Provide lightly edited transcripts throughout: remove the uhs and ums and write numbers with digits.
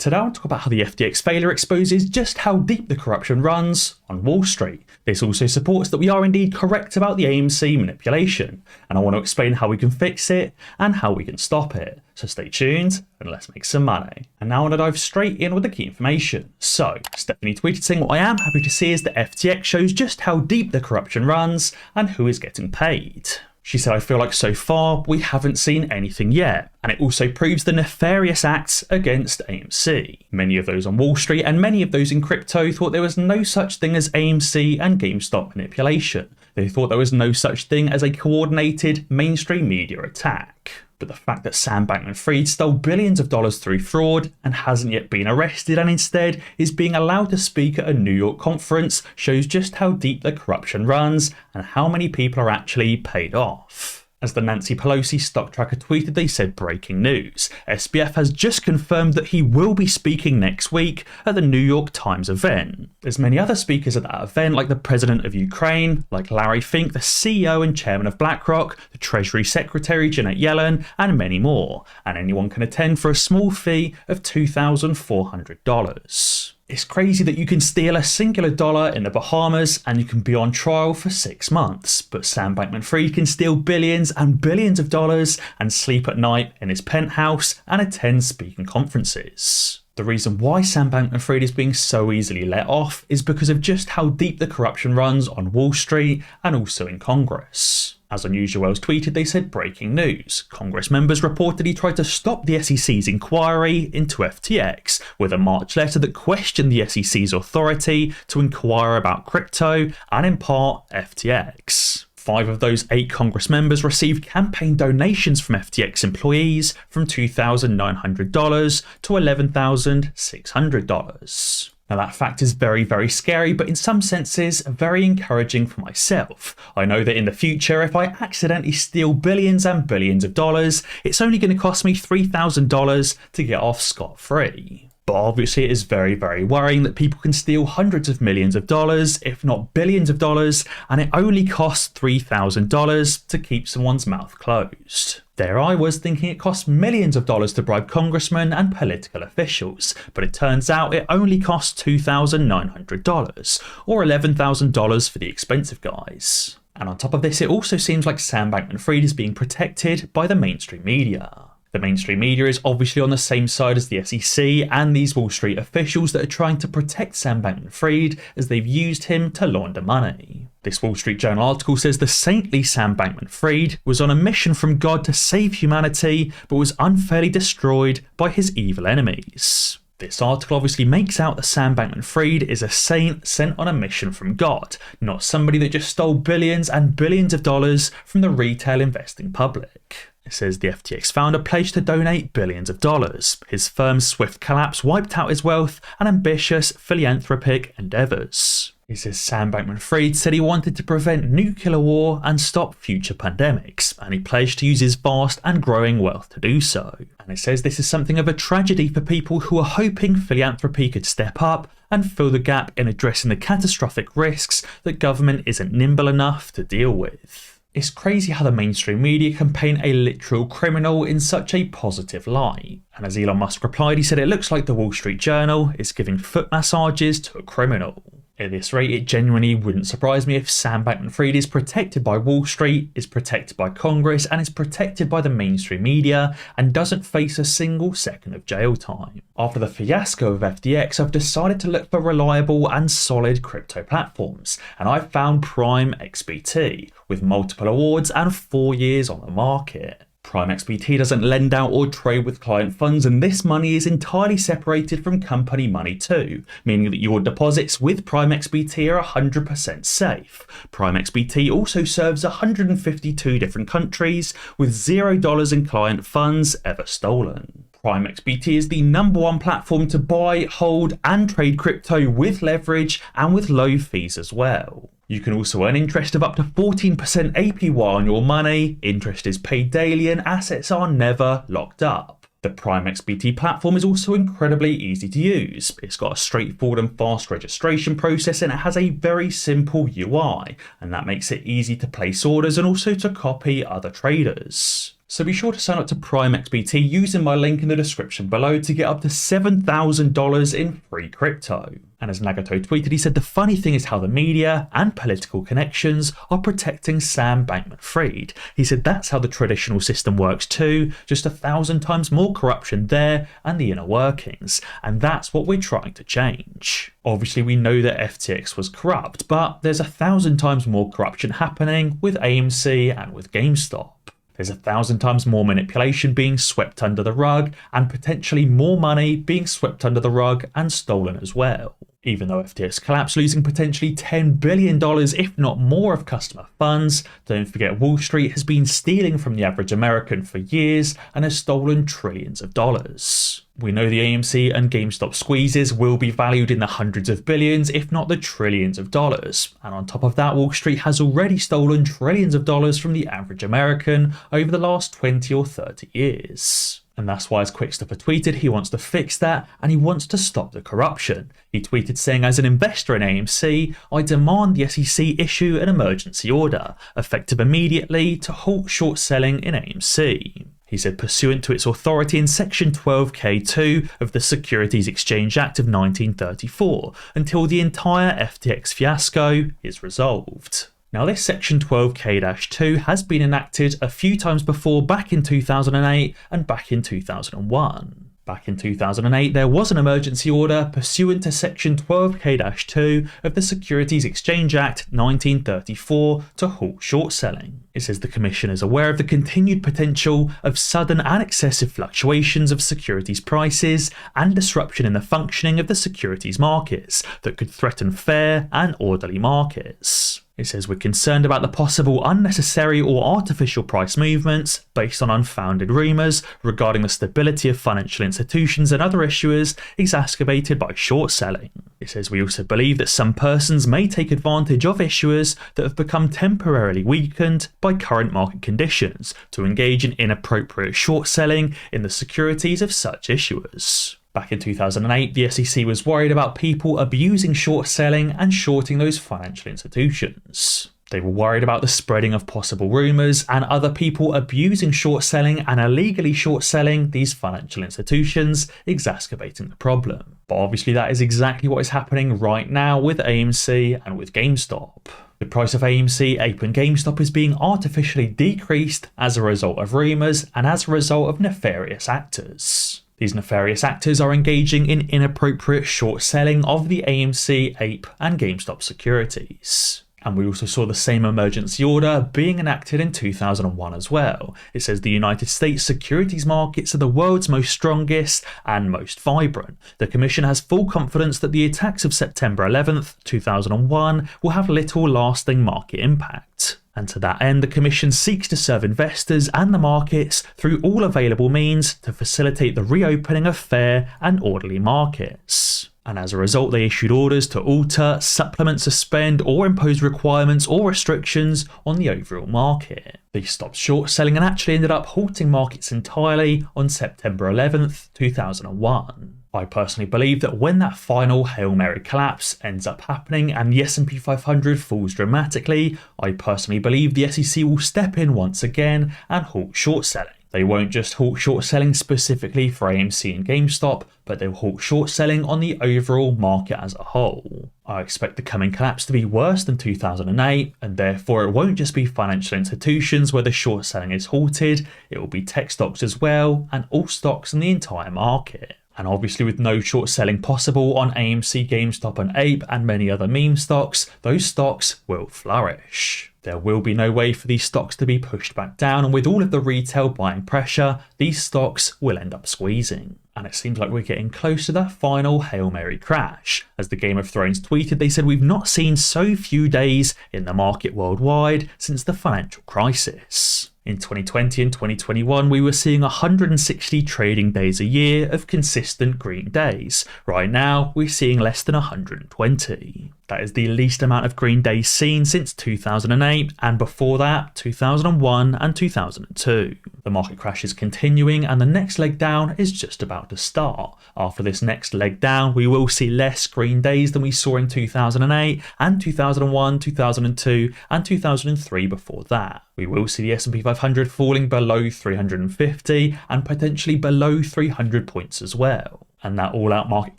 Today I want to talk about how the FTX failure exposes just how deep the corruption runs on Wall Street. This also supports that we are indeed correct about the AMC manipulation, and I want to explain how we can fix it and how we can stop it. So stay tuned and let's make some money. And now I want to dive straight in with the key information. So Stephanie tweeted saying, what I am happy to see is that FTX shows just how deep the corruption runs and who is getting paid. She said, I feel like so far we haven't seen anything yet, and it also proves the nefarious acts against AMC. Many of those on Wall Street and many of those in crypto thought there was no such thing as AMC and GameStop manipulation. They thought there was no such thing as a coordinated mainstream media attack. But the fact that Sam Bankman Freid stole billions of dollars through fraud and hasn't yet been arrested and instead is being allowed to speak at a New York conference shows just how deep the corruption runs and how many people are actually paid off. As the Nancy Pelosi stock tracker tweeted, they said breaking news. SBF has just confirmed that he will be speaking next week at the New York Times event. There's many other speakers at that event, like the president of Ukraine, like Larry Fink, the CEO and chairman of BlackRock, the Treasury Secretary Janet Yellen, and many more. And anyone can attend for a small fee of $2,400. It's crazy that you can steal a singular dollar in the Bahamas and you can be on trial for 6 months, but Sam Bankman-Freid can steal billions and billions of dollars and sleep at night in his penthouse and attend speaking conferences. The reason why Sam Bankman-Freid is being so easily let off is because of just how deep the corruption runs on Wall Street and also in Congress. As Unusual Wells tweeted, they said breaking news. Congress members reportedly tried to stop the SEC's inquiry into FTX with a March letter that questioned the SEC's authority to inquire about crypto and in part FTX. 5 of those 8 Congress members received campaign donations from FTX employees from $2,900 to $11,600. Now that fact is very, very scary, but in some senses very encouraging for myself. I know that in the future, if I accidentally steal billions and billions of dollars, it's only going to cost me $3,000 to get off scot-free. But obviously it is very, very worrying that people can steal hundreds of millions of dollars, if not billions of dollars, and it only costs $3,000 to keep someone's mouth closed. There I was thinking it costs millions of dollars to bribe congressmen and political officials, but it turns out it only costs $2,900, or $11,000 for the expensive guys. And on top of this, it also seems like Sam Bankman-Freid is being protected by the mainstream media. The mainstream media is obviously on the same side as the SEC and these Wall Street officials that are trying to protect Sam Bankman-Freid as they've used him to launder money. This Wall Street Journal article says the saintly Sam Bankman-Freid was on a mission from God to save humanity, but was unfairly destroyed by his evil enemies. This article obviously makes out that Sam Bankman-Freid is a saint sent on a mission from God, not somebody that just stole billions and billions of dollars from the retail investing public. It says the FTX founder pledged to donate billions of dollars. His firm's swift collapse wiped out his wealth and ambitious philanthropic endeavours. It says Sam Bankman-Freid said he wanted to prevent nuclear war and stop future pandemics, and he pledged to use his vast and growing wealth to do so. And it says this is something of a tragedy for people who are hoping philanthropy could step up and fill the gap in addressing the catastrophic risks that government isn't nimble enough to deal with. It's crazy how the mainstream media can paint a literal criminal in such a positive light. And as Elon Musk replied, he said it looks like the Wall Street Journal is giving foot massages to a criminal. At this rate, it genuinely wouldn't surprise me if Sam Bankman-Freid is protected by Wall Street, is protected by Congress, and is protected by the mainstream media, and doesn't face a single second of jail time. After the fiasco of FTX, I've decided to look for reliable and solid crypto platforms, and I've found PrimeXBT, with multiple awards and 4 years on the market. PrimeXBT doesn't lend out or trade with client funds, and this money is entirely separated from company money too, meaning that your deposits with PrimeXBT are 100% safe. PrimeXBT also serves 152 different countries with $0 in client funds ever stolen. PrimeXBT is the #1 platform to buy, hold and trade crypto with leverage and with low fees as well. You can also earn interest of up to 14% APY on your money, interest is paid daily and assets are never locked up. The PrimeXBT platform is also incredibly easy to use. It's got a straightforward and fast registration process and it has a very simple UI, and that makes it easy to place orders and also to copy other traders. So be sure to sign up to PrimeXBT using my link in the description below to get up to $7,000 in free crypto. And as Nagato tweeted, he said the funny thing is how the media and political connections are protecting Sam Bankman Freid. He said that's how the traditional system works too, just 1,000 times more corruption there and the inner workings. And that's what we're trying to change. Obviously we know that FTX was corrupt, but there's 1,000 times more corruption happening with AMC and with GameStop. There's 1,000 times more manipulation being swept under the rug and potentially more money being swept under the rug and stolen as well. Even though FTX collapsed, losing potentially $10 billion, if not more, of customer funds, don't forget Wall Street has been stealing from the average American for years and has stolen trillions of dollars. We know the AMC and GameStop squeezes will be valued in the hundreds of billions, if not the trillions of dollars. And on top of that, Wall Street has already stolen trillions of dollars from the average American over the last 20 or 30 years. And that's why, as Quickstepper tweeted, he wants to fix that and he wants to stop the corruption. He tweeted saying, as an investor in AMC, I demand the SEC issue an emergency order, effective immediately, to halt short selling in AMC. He said pursuant to its authority in Section 12K2 of the Securities Exchange Act of 1934 until the entire FTX fiasco is resolved. Now this Section 12K-2 has been enacted a few times before, back in 2008 and back in 2001. Back in 2008, there was an emergency order pursuant to Section 12K-2 of the Securities Exchange Act 1934 to halt short selling. It says the Commission is aware of the continued potential of sudden and excessive fluctuations of securities prices and disruption in the functioning of the securities markets that could threaten fair and orderly markets. It says we're concerned about the possible unnecessary or artificial price movements based on unfounded rumours regarding the stability of financial institutions and other issuers exacerbated by short selling. It says we also believe that some persons may take advantage of issuers that have become temporarily weakened by current market conditions to engage in inappropriate short selling in the securities of such issuers. Back in 2008, the SEC was worried about people abusing short selling and shorting those financial institutions. They were worried about the spreading of possible rumours and other people abusing short selling and illegally short selling these financial institutions, exacerbating the problem. But obviously that is exactly what is happening right now with AMC and with GameStop. The price of AMC, Ape and GameStop is being artificially decreased as a result of rumours and as a result of nefarious actors. These nefarious actors are engaging in inappropriate short selling of the AMC, Ape and GameStop securities. And we also saw the same emergency order being enacted in 2001 as well. It says the United States securities markets are the world's most strongest and most vibrant. The Commission has full confidence that the attacks of September 11th, 2001 will have little lasting market impact. And to that end, the Commission seeks to serve investors and the markets through all available means to facilitate the reopening of fair and orderly markets. And as a result, they issued orders to alter, supplement, suspend, or impose requirements or restrictions on the overall market. They stopped short selling and actually ended up halting markets entirely on September 11th, 2001. I personally believe that when that final Hail Mary collapse ends up happening and the S&P 500 falls dramatically, I personally believe the SEC will step in once again and halt short selling. They won't just halt short selling specifically for AMC and GameStop, but they'll halt short selling on the overall market as a whole. I expect the coming collapse to be worse than 2008, and therefore it won't just be financial institutions where the short selling is halted, it will be tech stocks as well, and all stocks in the entire market. And obviously with no short selling possible on AMC, GameStop and Ape and many other meme stocks, those stocks will flourish. There will be no way for these stocks to be pushed back down, and with all of the retail buying pressure, these stocks will end up squeezing. And it seems like we're getting close to that final Hail Mary crash. As the Game of Thrones tweeted, they said we've not seen so few days in the market worldwide since the financial crisis. In 2020 and 2021, we were seeing 160 trading days a year of consistent green days. Right now, we're seeing less than 120. That is the least amount of green days seen since 2008, and before that, 2001 and 2002. The market crash is continuing, and the next leg down is just about to start. After this next leg down, we will see less green days than we saw in 2008 and 2001, 2002 and 2003 before that. We will see the S&P 500 falling below 350 and potentially below 300 points as well. And that all-out market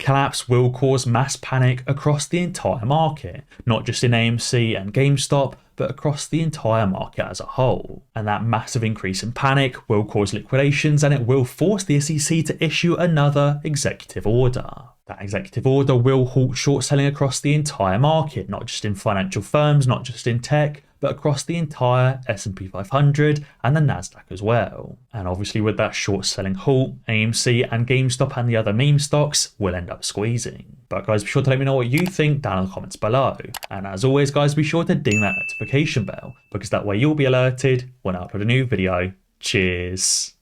collapse will cause mass panic across the entire market, not just in AMC and GameStop, but across the entire market as a whole. And that massive increase in panic will cause liquidations, and it will force the SEC to issue another executive order. That executive order will halt short selling across the entire market, not just in financial firms, not just in tech, but across the entire S&P 500 and the Nasdaq as well. And obviously with that short selling halt, AMC and GameStop and the other meme stocks will end up squeezing. But guys, be sure to let me know what you think down in the comments below. And as always guys, be sure to ding that notification bell, because that way you'll be alerted when I upload a new video. Cheers.